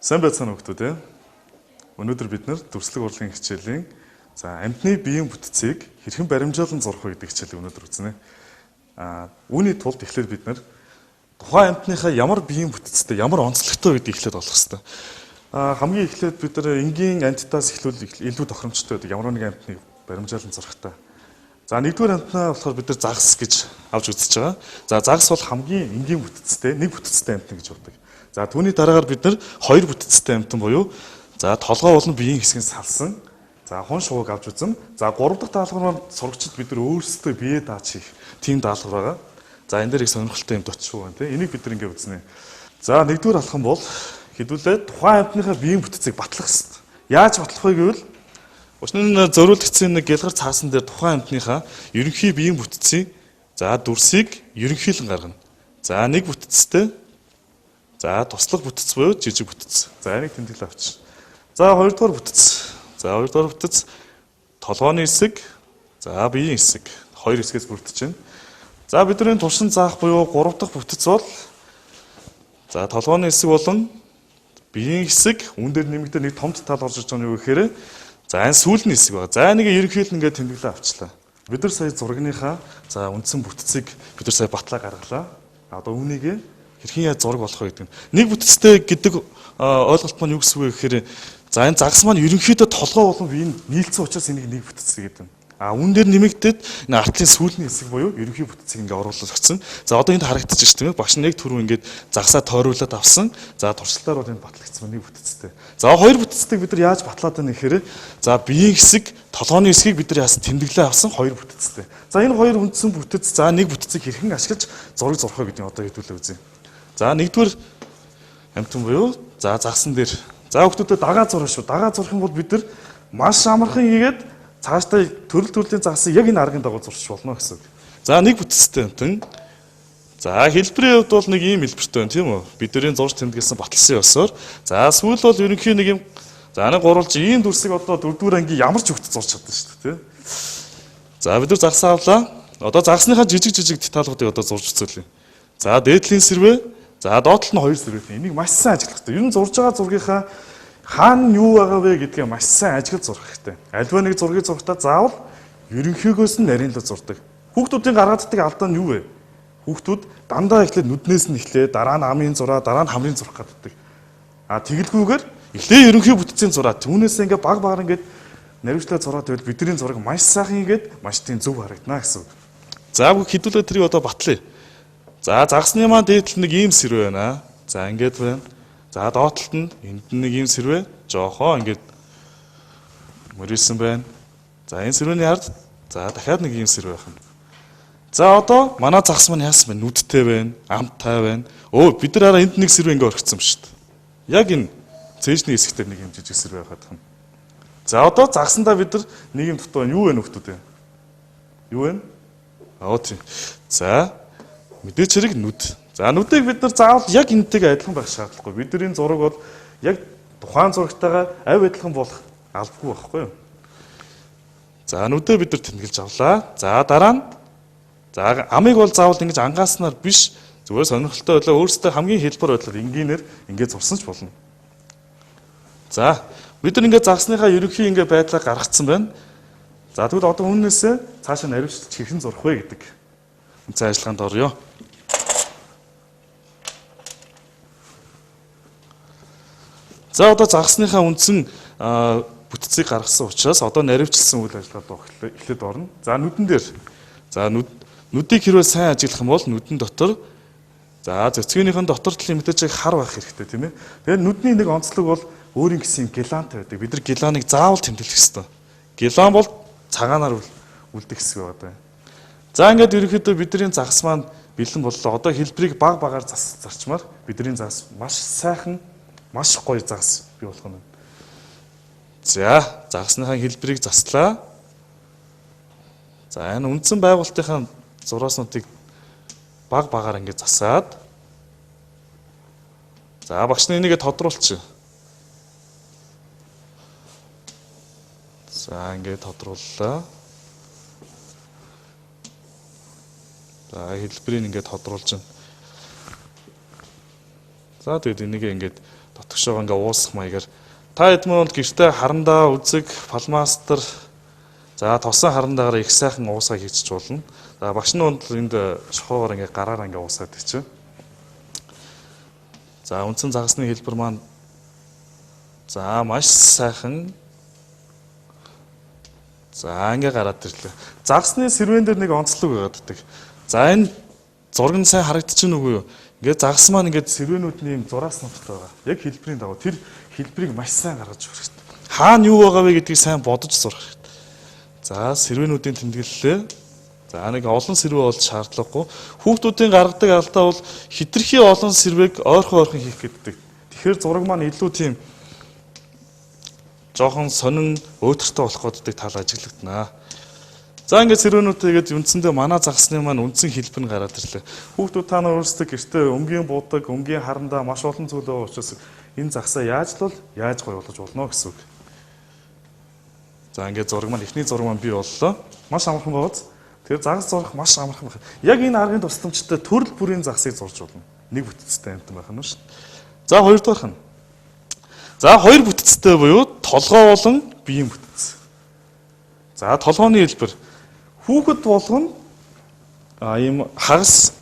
Сайн байцгаана хүмүүс ээ. Өнөөдөр бид дүрслэг урлагийн хичээлийн амьтны биеийн бүтцийг хэрхэн баримжаалан зурх вэ гэдэг хичээлийг өнөөдөр үзнэ. Үүний тулд эхлээд бид тухайн амьтныхаа ямар биеийн бүтцтэй, ямар онцлогтой гэдгийг эхлээд олох хэрэгтэй. Хамгийн эхлээд бид энгийн амьтдаас эхлүүл илүү тохиромжтой байдаг ямар нэгэн амьтныг баримжаалан зурхтаа. Нэгдүгээр амьтнаа болохоор бид загас гэж авч үзэж байгаа. Загас бол хамгийн энгийн бүтцтэй, нэг бүтцтэй амьтан гэж боддог. Түүний дараагаар бид хоёр бүтцтэй амьтан буюу толгой болон биеийн хэсгийг салсан. Хон шувууг авч үзэн. Гурав дахь даалгавраар сурагчид бид өөрсдөө бие дааж хийх тийм даалгавар байгаа. Энэ дээр их сонирхолтой юм дочгүй байна тийм. Энийг бид ингээ үзнэ. Нэгдүгээр алхам бол хэдүүлээ тухайн амьтныхаа биеийн бүтцийг батлах хэрэгтэй. Яаж батлах вэ гэвэл өчнөө зориулагдсан нэг гялгар цаасан дээр тухайн амьтныхаа ерөнхий биеийн бүтцийг дүрсийг ерөнхийлөн гаргана. Нэг бүтцтэй туслах бүтц буюу жижиг бүтц. Энийг тэмдэглэл авч. Хоёрдугаар бүтц. Хоёрдугаар бүтц толгойн хэсэг, биеийн хэсэг. Хоёр хэсгээс бүрдэж байна. Бидний туршин заах буюу гурав дахь бүтц бол толгойн хэсэг болон биеийн хэсэг үүн дээр нэмэгдээ нэг том деталь орж иж байгаа нь юу гэхээр энэ сүүлийн хэсэг байна. Энийг ерөнхийдөө ингээд тэмдэглэл авчлаа. Бид нар сая зурагныхаа үндсэн бүтцийг бид нар сая батлаа гаргалаа. Одоо үүнийг хэрхэн яаж зураг болох вэ гэдэг нь. Нэг бүтцтэй гэдэг ойлголт маань юу гэсэн үг вэ гэхээр энэ загас маань ерөнхийдөө толгой болон биеийн нийлцсэн учраас энийг нэг бүтцтэй гэдэг нь. Үүн дээр нэмэгдээд энэ артлын сүүлийн хэсэг буюу ерөнхий бүтцийг ингээ оруулж өгсөн. Одоо энд харагдчих тийм ээ. Багш нэг түрүү ингээд загасаа тойруулаад авсан. Туршилтаар бол энд батлагдсан нэг бүтцтэй. Хоёр бүтцтэйг бид нар яаж батлаад байна гэхээр биеийн хэсэг, толгойн хэсгийг бид нар яасан тэмдэглээ авсан хоёр бүтцтэй. Энэ хоёр үндсэн бүтэц нэг бүтцийг хэрхэн ашиглаж зураг зурх вэ гэдгийг одоо хэдүүлээ үзье. Нэгдүгээр амьтан буюу загсан дээр. Хүүхдүүдэд дагаа зурх шүү. Дагаа зурх юм бол бид нар маш амархан хийгээд цаашдаа төрлийн загсыг яг энэ аргын дагуу зурчих болно гэсэн үг. Нэг бүтцтэй амьтан. Хэлбэрийн хувьд бол нэг ийм хэлбэртэй байна тийм үү? Бидний зурж тэмдэглэсэн баталсан ёсоор. Сүүл бол ерөнхийн нэг юм нэг гурвалж ийм дүрсийг одоо 4-р анги ямар ч хөвгт зурж чадна шүү дээ тийм. Бид нар загсаа авлаа. Одоо загсныхаа жижиг деталуудыг одоо зурж үзүүлье. Дээдлийн сэрвэ. Доотлол нь хоёр сэрвэтэй. Энийг маш сайн ажиглах хэрэгтэй. Ер нь зурж байгаа зургийнхаа хаана юу байгаа вэ гэдгээ маш сайн ажиглаж зурх хэрэгтэй. Альва нэг зургийг зурхдаа заавал ерөнхийгөөс нь нарийнлаад зурдаг. Хүүхдүүдийн гаргадаг алдаа нь юу вэ? Хүүхдүүд дандаа эхлээд нүднээс нь эхлээд дараа нь амын зураа, дараа нь хамрын зурх гаддаг. Тэгэлгүйгээр эхлээ ерөнхий бүтцийн зураа. Түүнээс ингээ баг багаар ингээ наривчлаад зураад байвал бидний зураг маш сайхан ингээд маш тийм зөв харагдана гэсэн үг. Хэдүүлээ тэрийг одоо батлая. Загсны маань дээдл нэг ийм сэрвэ байна. Ингээд байна. Доотлолт нь энд нэг ийм сэрвэ. Жоохоо ингээд мөрөөсөн байна. Энэ сэрвэний ард дахиад нэг ийм сэрвэ байна. Одоо манай загс маань яасан бэ? Нүдтэй байна, амттай байна. Бид нар араа энд нэг сэрвэ ингээ орхисон юм шүү дээ. Яг энэ цээжний хэсэгтэр нэг юм жижиг сэрвэ байгаад байна. Одоо загсандаа бид нар нэг юм дутуу байна. Юу вэ нөхдүүд вэ? Юу вэ? Тийм. Мэдээч хэрэг нүд. Нүдийг бид нар заавал яг энэтэйг адилхан байх шаардлагагүй. Бидний зураг бол яг тухайн зурагтайгаа авь адилхан болох албагүй байхгүй юу? Нүдээ бид нар тэмдэглэж авлаа. Дараа нь амыг бол заавал ингэж ангааснаар биш зүгээр сонирхолтой байлаа өөрөөсөө хамгийн хэлбэр байдлаар энгийнээр ингэж зурсан ч болно. Бид нар ингэ загсныхаа ерөнхий ингэ байдлаа гаргацсан байна. Тэгвэл одоо үүнээсээ цаашаа наривчлж хэрхэн зурх вэ гэдэг үнцэн ажиллагаанд орё. Одоо загсныхаа үндсэн бүтцийг гаргасан учраас одоо наривчлсан үйл ажиллагаанд эхлээд орно. Нүдэн дээр. Нүдийг хэрвээ сайн ажиглах юм бол нүдэн дотор цэцгийнхээ дотор талын мэдээж хар байх хэрэгтэй тийм ээ. Тэгэхээр нүдний нэг онцлог бол өөрийн гэсэн гелантай байдаг. Бид нар геланыг заавал тэмдэглэх хэрэгтэй. Гелан бол цагаанаар үлдэх хэсэг байдаг. Ингээд ерөнхийдөө бидний загас маань бэлэн боллоо. Одоо хэлбэрийг баг багаар зарчмаар бидний загас маш сайхан, маш гоё загас бий болох нь. Загасныхаа хэлбэрийг заслаа. Энэ үндсэн байгуулалтынхаа зурааснуудыг баг багаар ингээд засаад. Багш нэгээ тодруулчих. Ингээд тодрууллаа. Хэлбэрийг ингээд тодруулж байна. Тэгээд энийг ингээд дотогш төгшөөгөө ингээ уусах маягаар. Та хэд мөн бол гэртээ харандаа үзэг, фалмастер, за тосон харандаагаар их сайхан уусаа хийчих болно. За багш нь бол энд шохоогоор ингээ гараараа ингээ уусаад тийч. За үндсэн загасны хэлбэр маань за маш сайхан. За ингээ гараад ирлээ. Загасны сэрвэн дээр нэг онцлог байгааддаг. За энэ зураг нь сайн харагдчихна үгүй юу? Ингээд загас маань ингээд сэрвэнүүдний юм зураас нуттай байгаа. Яг хэлбэрийн дагуу тэр хэлбэрийг маш сайн гаргаж өгөх хэрэгтэй. Хаана юу байгаа вэ гэдгийг сайн бодож сурах хэрэгтэй. За сэрвэнүүдийн тэмдэглэлээ. За нэг олон сэрвэ болж шаардлагагүй. Хүүхдүүдийн гаргадаг алдаа бол хитрхи олон сэрвэг ойрхон хийх гэдэг. Тэгэхээр зураг маань илүү тийм жоохон сонин өөдөртэй болох гэдэг тал ажиглагдана. За ингээд сэрвэнүүдтэйгээд үндсэндээ манай загасны маань үндсэн хэлбэр нь гараад ирлээ. Хүүхдүүд та нар өөрсдөө гэртээ өмгийн буудаг, өмгийн харандаа маш олон зүйл байгаа учраас энэ загсаа яаж л яаж гоё болгож болно гэсэн үг. За ингээд зураг маань эхний зураг маань бий боллоо. Маш амархан байгааз. Тэр загас зурах маш амархан байна. Яг энэ аргын тусламжтай төрөл бүрийн загсыг зурж болно. Нэг бүтцтэй амтан байх нь шүү дээ. За хоёрдугаарх нь. За хоёр бүтцтэй буюу толгой болон биеийн бүтц. За толгойн хэлбэр. Хүүхэд болгоно ийм хагас.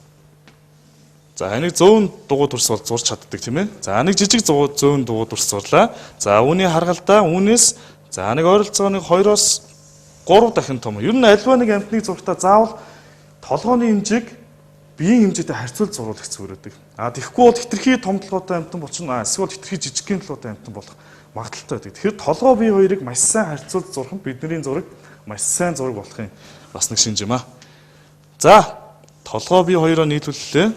За энийг зөөн дугуй төрс бол зурж чаддаг тийм ээ. За нэг жижиг зөөн дугуй төрс зурлаа. За үүний харгалдаа үүнээс за нэг ойролцоогоо нэг 2-оос 3 дахин том. Ер нь альва нэг амтныг зурхтаа заавал толгойн хэмжээг биеийн хэмжээтэй харьцуулж зурвал хэцүү байдаг. Тэгэхгүй бол хитрхи том толгойтой амтан болчихно. Эсвэл хитрхи жижигхэн толгойтой амтан болох магадaltaй байдаг. Тэгэхээр толгой бие хоёрыг маш сайн харьцуулж зурх нь бидний зураг маш сайн зураг болохын бас нэг шинж юм аа. За толгой бие хоёроо нийлүүллээ.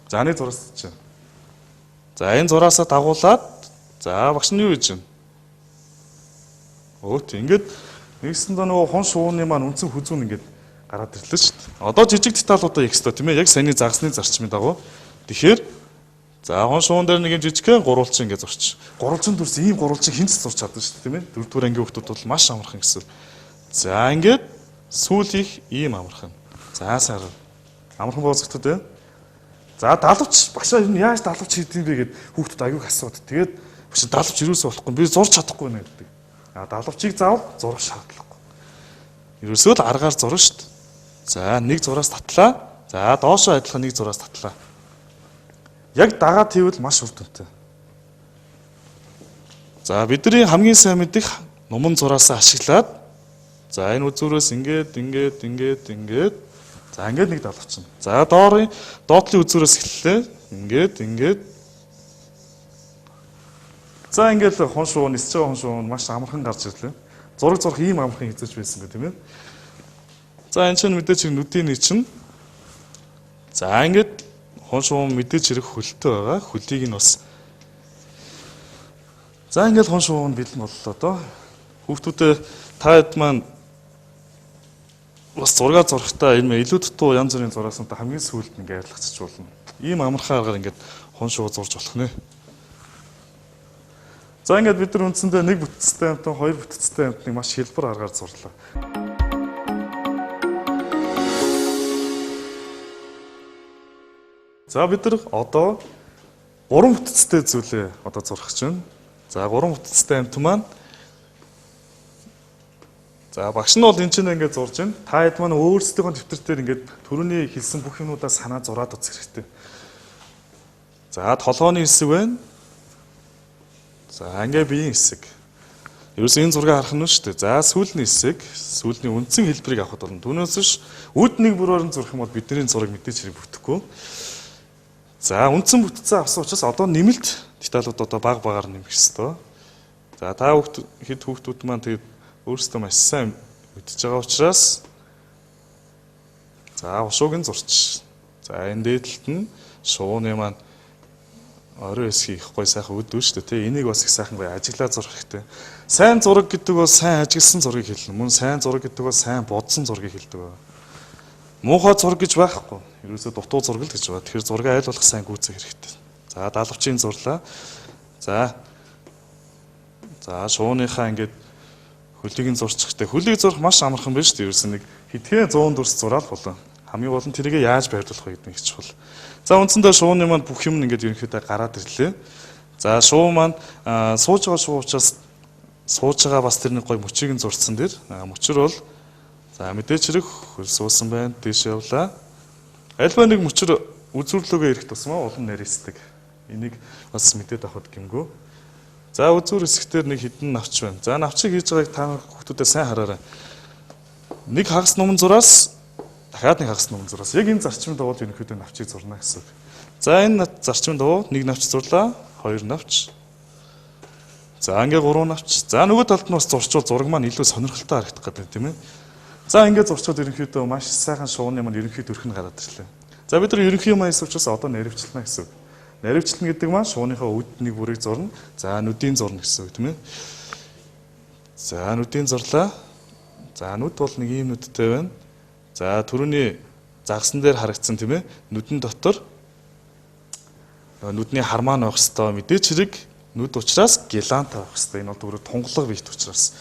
За нэг зураас чинь. За энэ зураасаа дагуулад за багш нь юу гэж байна? Ингээд нэгсэндээ нөгөө хон шууны маань үндсэн хүзүүн ингээд гараад ирлээ шүү дээ. Одоо жижиг деталуудаа их өстой тийм ээ. Яг саяны загасны зарчмын дагуу. Тэгэхээр за хон шуун дээр нэг юм жижигхэн гурвалжин ингээд зурч. Гурвалжин дүрс ийм гурвалжин хинч зурч чадна шүү дээ тийм ээ. Дөрөвдүгээр ангийн хүмүүс бол маш амархан гэсэн. За ингээд сүүл их ийм амархан. За сар амархан бооцогдод ээ. За далавч багшаа юу яаж далавч хийдэм бэ гэд хүүхдүүд аягүй асууд. Тэгээд багш далавч юусоо болохгүй би зурч чадахгүй нэ гэдэг. Далавчийг заавал зурах шаардлагагүй. Ерөөсөө л аргаар зурна шүү дээ. За нэг зураас татлаа. За доошоо адилхан нэг зураас татлаа. Яг дагаад хийвэл маш үр дүнтэй. За бидний хамгийн сайн мэдих нуман зураасаа ашиглаад за энэ үзүүрээс ингээд за ингээд нэг далавчин. За доотлын үзүүрээс эхэллээ. Ингээд за ингээд хон шуун нисэж байгаа хон шуун маш амархан гарч ирлээ. Зураг зурх ийм амархан хийж байсан гэх тийм ээ. За энэ чинь мэдээч нүдийн чинь. За ингээд хон шуун мэдээж хэрэг хөлтэй байгаа. Хөлийг нь бас. За ингээд хон шуун бэлэн боллоо доо. Хүүхдүүдэд та хэд маань бас зураг зурхтаа энэ илүү дутуу янз бүрийн зураас нь хамгийн сүүлд ингээд арилгацч болно. Ийм амархан аргаар ингээд хон шуу зурж болох нэ. За ингээд бид нар үндсэндээ нэг бүтцтэй амтан, хоёр бүтцтэй амтныг маш хэлбэр аргаар зурлаа. За бид нар одоо 3 бүтцтэй зүйлээ одоо зурах гэж байна. За 3 бүтцтэй амт маань за багш нь бол энэ чинь ингээд зурж байна. Та хэд маань өөрсдийнхөө дэвтэр дээр ингээд түрүүний хэлсэн бүх юмудаа санаа зураад үзэх хэрэгтэй. За толгойн хэсэг байна. За ингээ биеийн хэсэг. Ерөөс энэ зургийг харах нь шүү дээ. За сүүлний хэсэг, сүүлний үндсэн хэлбэрийг авахд болно. Түүнээс биш үд нэг бүрээр нь зурх юм бол бидний зураг мэдээж хэрэг бүтэхгүй. За үндсэн бүтцээ авсан учраас одоо нэмэлт деталууд одоо баг багаар нэмэх ёстой. За та хүүхдүүд маань тэгээд өөрсдөө маш сайн мэдж байгаа учраас за ушууг нь зурч. За энэ дээдлэлт нь шууны маань орой эсхий их гой сайхан өдөө шүү дээ. Тэ энийг бас их сайхан гоё ажиглаа зурх хэрэгтэй. Сайн зураг гэдэг бол сайн ажигласан зургийг хэлнэ. Мөн сайн зураг гэдэг бол сайн бодсон зургийг хэлдэг байна. Муухай зураг гэж байхгүй. Ерөөсөө дутуу зураг л гэж байна. Тэгэхээр зургийг айл болох сайн гүйцэх хэрэгтэй. За далавчийн зурлаа. За шууныхаа ингээд хөлийг нь зурчих хэрэгтэй. Хөлийг зурх маш амархан байна шүү дээ. Ерөөсөө нэг хэдхэн 100 дүрс зураал болоо. Хамгийн гол нь тэрийг яаж байрлуулах вэ гэдэг нь чухал. За үндсэндээ шууны маань бүх юм ингээд ерөнхийдөө гараад ирлээ. За шувуу маань сууж байгаа шувуу учраас сууж байгаа бас тэрний гой мөчийг нь зурцсан дээр мөчөр бол за мэдээч хэрэг хөл суусан байна. Дээш явлаа. Альва нэг мөчөр үзүүрлөөгөө ирэх тусмаа улам нарийсдаг. Энийг бас мэдээд авахд гэмгүү. За үзүүр хэсгээр нэг хідэн навч байна. За навчийг хийж байгааг та хүүхдүүдээ сайн хараарай. Нэг хагас номон зураас дахиад нэг хагас номон зураас яг энэ зарчимд бол ерөнхийдөө навчийг зурна гэсэн үг. За энэ зарчимд нэг навч зурлаа, хоёр навч. За ингээ гурван навч. За нөгөө талд нь бас зурчвал зураг маань илүү сонирхолтой харагдах гэдэг тийм ээ. За ингээ зурчвал ерөнхийдөө маш сайхан шууны маань ерөнхий төрх нь гараад ирлээ. За бид нар ерөнхий маань эсвэл одоо наривчлана гэсэн үг. Наривчлна гэдэг маань шууныхаа үүдний бүрийг зурна. За нүдийн зурна гэсэн үг тийм ээ. За нүдийн зурлаа. За нүд бол нэг ийм нүдтэй байна. За түрүүний загсан дээр харагдсан тийм ээ. Нүдэн дотор нүдний хармаа навах хэвээр мэдээч хэрэг нүд учраас геланта авах хэвээр. Энэ бол түрүү тунгалаг бийт учраас.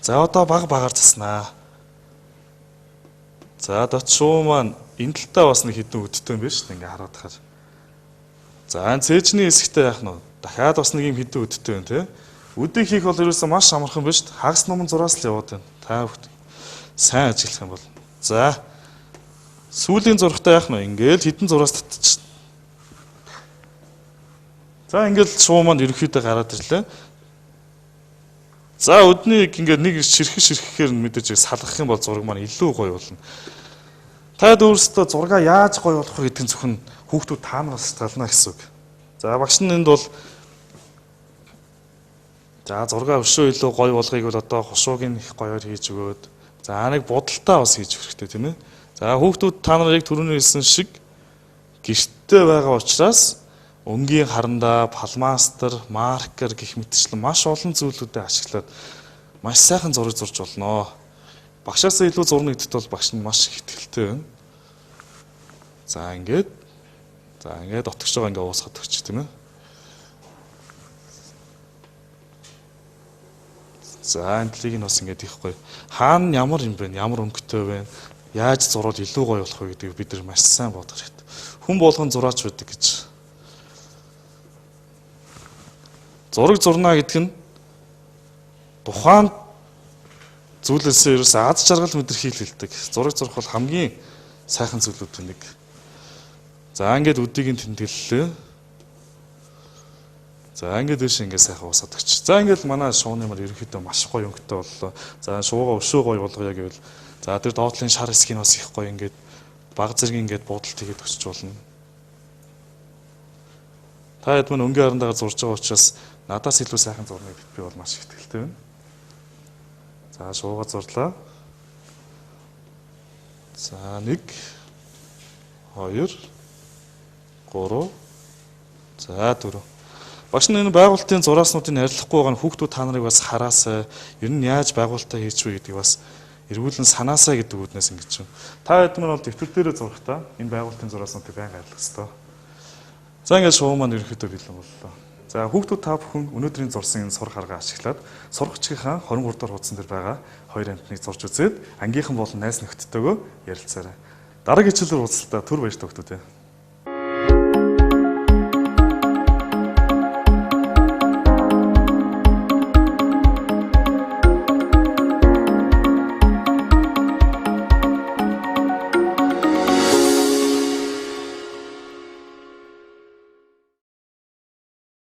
За одоо багаар заснаа. За дот шуу маань энэ талтаа бас нэг хідэн үдтэй юм байна шүү дээ. Ингээ хараад тахаар. За цээжний хэсэгтээ яах нь дахиад бас нэг юм хідэн үдтэй байна тий. Үдийг хийх бол ерөөсөө маш амархан байна шүү дээ. Хагас номон зураас л яваад байна. Та бүхэн сайн ажиллах юм бол. За сүүлийн зургатаа яах нь ингээл хідэн зураас татчих. За ингээл шуу маань ерөнхийдөө гараад ирлээ. За өднийг ингээд нэг ширхэхээр мэдээж салгах юм бол зураг маань илүү гоё болно. Таад өөрсдөө зургаа яаж гоё болох вэ гэдгийг зөвхөн хүүхдүүд таамаглаж тална гэсэн үг. За багш нь энд бол за зургаа өшөө илүү гоё болгохыг бол одоо хушуугийн их гоёор хийж өгөөд за нэг будалтаа бас хийж өгөх хэрэгтэй тийм ээ. За хүүхдүүд та нарыг түрүүний хэлсэн шиг гэртээ байгаа учраас өнгийн харандаа, палмастер, маркер гэх мэтчлэн маш олон зүйлүүдэд ашиглаад маш сайхан зураг зурж болно. Багшаасаа илүү зурна гэдэгт бол багш нь маш их ихтэй байна. За ингээд отогч байгаа ингээ уусгаад өгч тийм ээ. За энтлийг нь бас ингээд их гоё. Хаана ямар юм бэ? Ямар өнгөтэй вэ? Яаж зурвал илүү гоё болох вэ гэдгийг бид нар маш сайн бодох хэрэгтэй. Хүн болгон зураач байдаг гэж. Зураг зурна гэдэг нь тухайн зүйлээсээ ерөөс аз жаргал мэдрэхийг хэлдэг. Зураг зурх бол хамгийн сайхан зүйлүүд нэг. За ингээд үдийг нь тэмдэглэлээ. За ингээд дэш ингээд сайхан уусаад өгч. За ингээд манай шууны мар ерөнхийдөө маш гоё өнгөтэй боллоо. За шуугаа өшөө гоё болгоё гэвэл за тэр доотлын шар хэсгийг бас их гоё ингээд баг зэрэг ингээд буудалт хийгээд өсч болно. Та хэд мөн өнгийн харандаага зурж байгаа учраас надаас илүү сайхан зурныг би бол маш их итгэлтэй байна. За шуугаа зурлаа. За 1 2 3 за 4. Багш нь энэ байгуулалтын зурааснуудыг арилгахгүй байгаа нь хүүхдүүд та нарыг бас хараасаа ер нь яаж байгуулалтаа хийж вэ гэдгийг бас эргүүлэн санаасаа гэдэг үгнээс ингэж байна. Та хэд мөн бол дэвтэр дээрээ зурхтаа энэ байгуулалтын зурааснуудыг байнга арилгах ёстой. За ингээд шуу маань ерөөхдөө бэлэн боллоо. За хүүхдүүд та бүхэн өнөөдрийн зурсан энэ сур харгаа ашиглаад сургачгийнхаа 23 дахь хуудсан дээр байгаа хоёр амтныг зурж үзээд ангийнхан болон найз нөхдөдтэйгөө ярилцаарай. Дараагийн хичээлээр уулзалтаа түр баяр та хүүхдүүд.